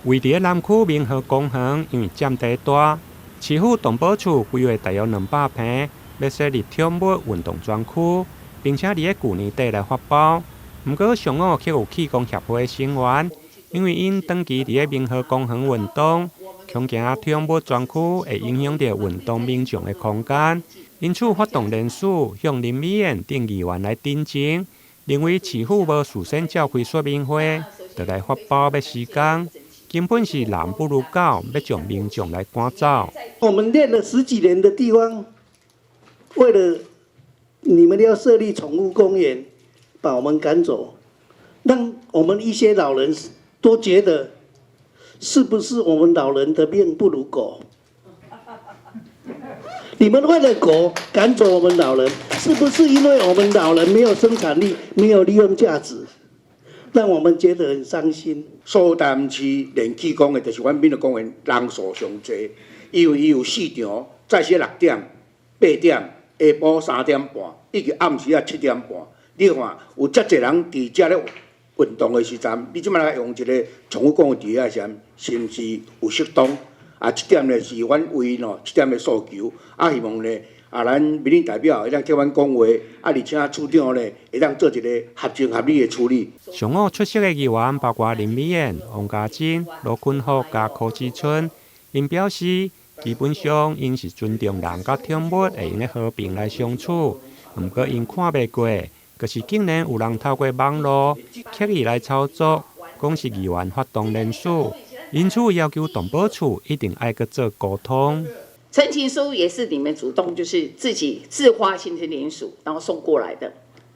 位伫南区民和公园，因为占地大，市府动保处规划大约200坪，要设立宠物运动专区，并且伫去年底来发包。不过上午却有气功协会成员，因为因长期伫民和公园运动，恐惊宠物专区会影响到运动民众的空间，因此发动联署向林美燕等议员来订正，认为市府无事先召开说明会，就来发包要施工，根本是人不如狗，要将民众来赶走。我们练了10几年的地方，为了你们要设立宠物公园，把我们赶走，让我们一些老人都觉得，是不是我们老人的命不如狗？你们为了狗赶走我们老人，是不是因为我们老人没有生产力，没有利用价值，让我们觉得很伤心？苏丹市练气功的，就是阮闽的公园人数上济，因为伊有4场，早些6点、8点、下晡3点半，以及暗时7点半。你看有遮侪人伫遮咧运动的时阵，你即摆来用一个宠物公园伫遐时，是毋是有适当？这点呢是阮为这点的诉求，希望呢咱民意代表会当替阮讲话，而且处长呢会当做一个合情合理的处理。上午出席的议员包括林美燕、王家珍、罗坤福甲柯志春，因表示基本上因是尊重人甲宠物会用和平来相处，不过因看袂过，就是竟然有人透过网络刻意来操作，讲是议员发动联署。因此要求动保处一定爱去做沟通。陈情书也是你们主动，就是自己自发形成联署，然后送过来的，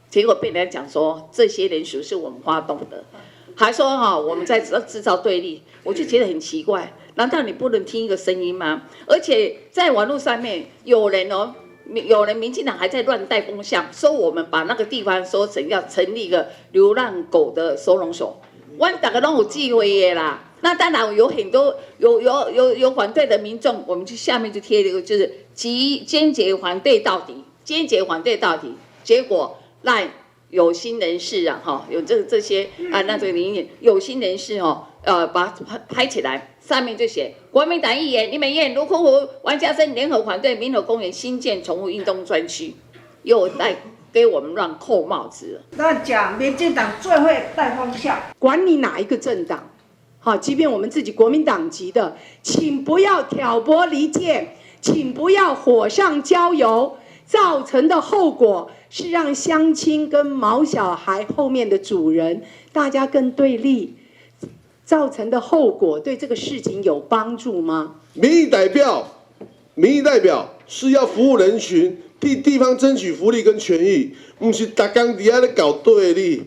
结果被人家讲说这些联署是我们发动的，还说我们在制造对立，我就觉得很奇怪，难道你不能听一个声音吗？而且在网络上面有人民进党还在乱带风向，说我们把那个地方说成要成立一个流浪狗的收容所，我大家都有忌讳的啦。那当然有很多有反对的民众，我们就下面就贴了一个，就是坚决反对到底，坚决反对到底。结果让有心人士有这些那这个理念，有心人士把它拍起来，上面就写国民党议员林美燕、卢坤湖、王家珍联合反对民和公园新建宠物运动专区，又在给我们乱扣帽子了。那讲民进党最会带风向，管你哪一个政党。好，即便我们自己国民党籍的，请不要挑拨离间，请不要火上浇油，造成的后果是让乡亲跟毛小孩后面的主人大家更对立，造成的后果对这个事情有帮助吗？民意代表是要服务人群，替地方争取福利跟权益，不是大家底下在搞对立，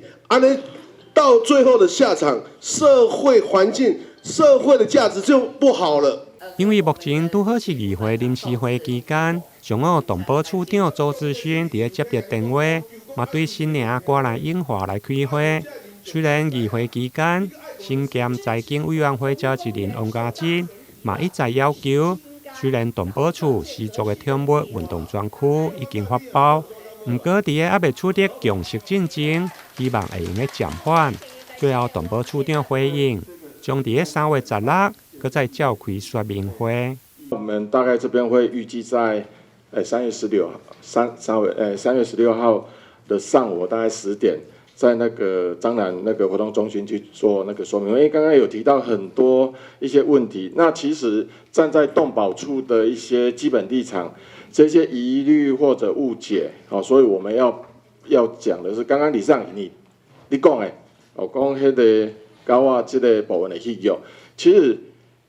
到最后的下场，社会环境、社会的价值就不好了。因为目前拄好是议会临时会期间，上午动保处长周志勋伫接到电话，嘛对新娘挂来应化来开会。虽然议会期间，新兼财经委员会召集人王家珍嘛一再要求，虽然动保处施作的宠物运动专区已经发包。不过，伫个还未取得共识进前，希望会用个暂缓。最后，动保处长回应，将伫个3月16日再召开说明会。我们大概这边会预计在3月16号的上午大概10点，在那个彰南那个活动中心去做那个说明会。因为刚刚有提到很多一些问题，那其实站在动保处的一些基本立场。这些疑虑或者误解，所以我们要讲的是，刚刚李尚你讲的，讲迄个狗仔这个部分的去用，其实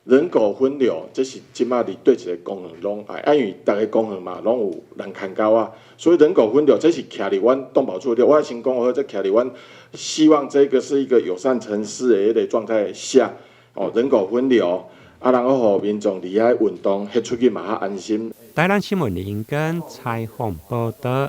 人狗分流，这是即马伫对一个公园拢爱，因为大家公园嘛，拢有人牵狗仔，所以人狗分流，这是徛伫阮动保处的。我先讲好，这徛伫阮，希望这个是一个友善城市的迄个状态下，人狗分流。然后让民众离开运动，迄出去嘛较安心。台南新闻林根采访报道。